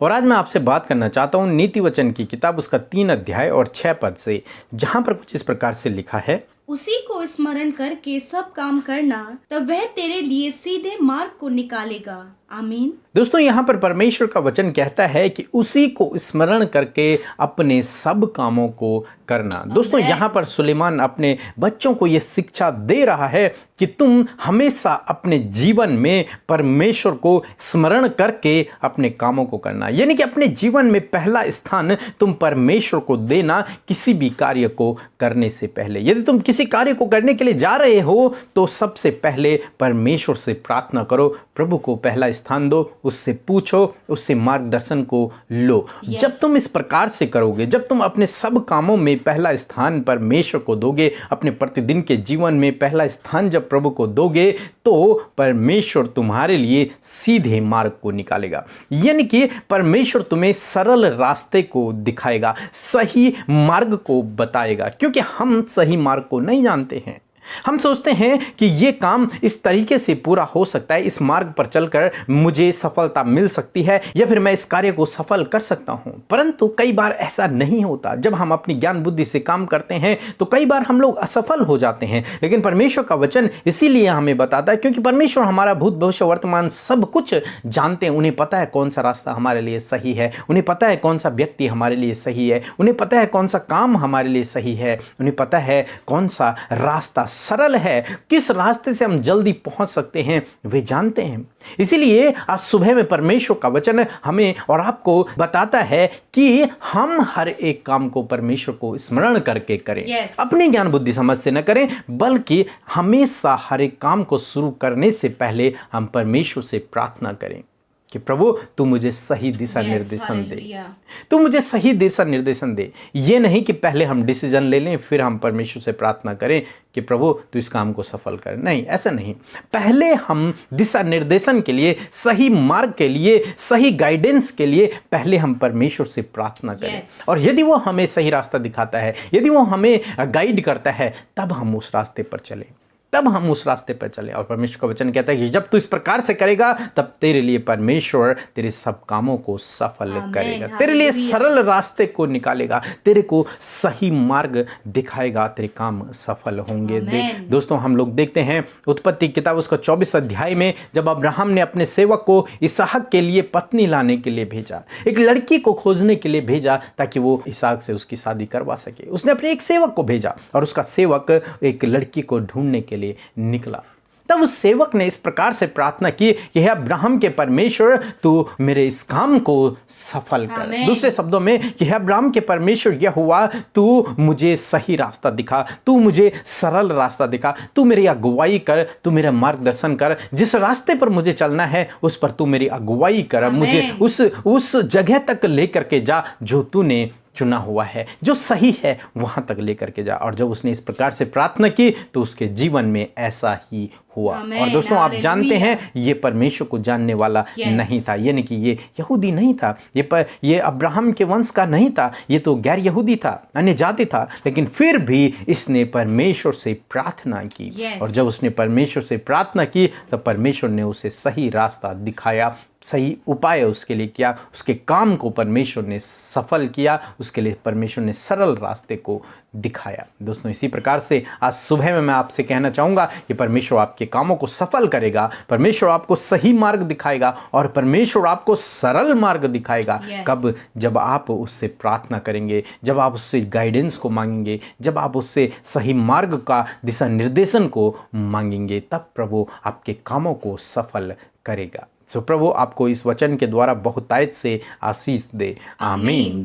और आज मैं आपसे बात करना चाहता हूँ नीति वचन की किताब उसका 3 अध्याय और 6 पद से, जहाँ पर कुछ इस प्रकार से लिखा है, उसी को स्मरण करके सब काम करना, तब वह तेरे लिए सीधे मार्ग को निकालेगा। आमीन। दोस्तों यहाँ पर परमेश्वर का वचन कहता है कि उसी को स्मरण करके अपने सब कामों को करना। दोस्तों यहाँ पर सुलेमान अपने बच्चों को यह शिक्षा दे रहा है कि तुम हमेशा अपने जीवन में परमेश्वर को स्मरण करके अपने कामों को करना, यानी कि अपने जीवन में पहला स्थान तुम परमेश्वर को देना किसी भी कार्य को करने से पहले। यदि तुम किसी कार्य को करने के लिए जा रहे हो तो सबसे पहले परमेश्वर से प्रार्थना करो, प्रभु को पहला स्थान दो, उससे पूछो, उससे मार्गदर्शन को लो। जब तुम इस प्रकार से करोगे, जब तुम अपने सब कामों में पहला स्थान परमेश्वर को दोगे, अपने प्रतिदिन के जीवन में पहला स्थान जब प्रभु को दोगे, तो परमेश्वर तुम्हारे लिए सीधे मार्ग को निकालेगा, यानी कि परमेश्वर तुम्हें सरल रास्ते को दिखाएगा, सही मार्ग को बताएगा। क्योंकि हम सही मार्ग को नहीं जानते हैं। हम सोचते हैं कि ये काम इस तरीके से पूरा हो सकता है, इस मार्ग पर चलकर मुझे सफलता मिल सकती है, या फिर मैं इस कार्य को सफल कर सकता हूं। परंतु कई बार ऐसा नहीं होता। जब हम अपनी ज्ञान बुद्धि से काम करते हैं तो कई बार हम लोग असफल हो जाते हैं। लेकिन परमेश्वर का वचन इसीलिए हमें बताता है क्योंकि परमेश्वर हमारा भूत भविष्य वर्तमान सब कुछ जानते हैं। उन्हें पता है कौन सा रास्ता हमारे लिए सही है, उन्हें पता है कौन सा व्यक्ति हमारे लिए सही है, उन्हें पता है कौन सा काम हमारे लिए सही है, उन्हें पता है कौन सा रास्ता सरल है, किस रास्ते से हम जल्दी पहुंच सकते हैं, वे जानते हैं। इसीलिए आज सुबह में परमेश्वर का वचन हमें और आपको बताता है कि हम हर एक काम को परमेश्वर को स्मरण करके करें। अपनी ज्ञान बुद्धि समझ से न करें, बल्कि हमेशा हर एक काम को शुरू करने से पहले हम परमेश्वर से प्रार्थना करें कि प्रभु तू मुझे सही दिशा निर्देशन दे, तू मुझे सही दिशा निर्देशन दे। ये नहीं कि पहले हम डिसीजन ले लें फिर हम परमेश्वर से प्रार्थना करें कि प्रभु तू इस काम को सफल कर। नहीं, ऐसा नहीं। पहले हम दिशा निर्देशन के लिए, सही मार्ग के लिए, सही गाइडेंस के लिए पहले हम परमेश्वर से प्रार्थना करें। और यदि वो हमें सही रास्ता दिखाता है, यदि वो हमें गाइड करता है, तब हम उस रास्ते पर चलें, तब हम उस रास्ते पर चले। और परमेश्वर का वचन कहता है कि जब तू इस प्रकार से करेगा तब तेरे लिए परमेश्वर तेरे सब कामों को सफल करेगा, तेरे लिए सरल रास्ते को निकालेगा, तेरे को सही मार्ग दिखाएगा, तेरे काम सफल होंगे। दोस्तों हम लोग देखते हैं उत्पत्ति किताब उसका 24 अध्याय में, जब अब्राहम ने अपने सेवक को इसहाक के लिए पत्नी लाने के लिए भेजा, एक लड़की को खोजने के लिए भेजा ताकि वो इसहाक से उसकी शादी करवा सके। उसने अपने एक सेवक को भेजा और उसका सेवक एक लड़की को ढूंढने के लिए निकला। तब उस सेवक ने इस प्रकार से प्रार्थना की कि हे अब्राहम के परमेश्वर तू मेरे इस काम को सफल कर। दूसरे शब्दों में कि हे अब्राहम के परमेश्वर यहोवा तू मुझे सही रास्ता दिखा, तू मुझे सरल रास्ता दिखा, तू मेरी अगुवाई कर, तू मेरा मार्गदर्शन कर, जिस रास्ते पर मुझे चलना है उस पर तू मेरी अगुवाई कर, मुझे उस जगह तक लेकर के जा जो तूने चुना हुआ है, जो सही है वहां तक लेकर के जा। और जब उसने इस प्रकार से प्रार्थना की तो उसके जीवन में ऐसा ही हुआ। और दोस्तों आप जानते हैं ये परमेश्वर को जानने वाला नहीं था, यानी कि ये यहूदी नहीं था, ये अब्राहम के वंश का नहीं था, ये तो गैर यहूदी था, अन्य जाति था। लेकिन फिर भी इसने परमेश्वर से प्रार्थना की। और जब उसने परमेश्वर से प्रार्थना की तब परमेश्वर ने उसे सही रास्ता दिखाया, सही उपाय उसके लिए किया, उसके काम को परमेश्वर ने सफल किया, उसके लिए परमेश्वर ने सरल रास्ते को दिखाया। दोस्तों इसी प्रकार से आज सुबह में मैं आपसे कहना चाहूँगा कि परमेश्वर आपके कामों को सफल करेगा, परमेश्वर आपको सही मार्ग दिखाएगा और परमेश्वर आपको सरल मार्ग दिखाएगा। कब? जब आप उससे प्रार्थना करेंगे, जब आप उससे गाइडेंस को मांगेंगे, जब आप उससे सही मार्ग का दिशा निर्देशन को मांगेंगे, तब प्रभु आपके कामों को सफल करेगा। प्रभु आपको इस वचन के द्वारा बहुतायत से आशीष दे। आमीन।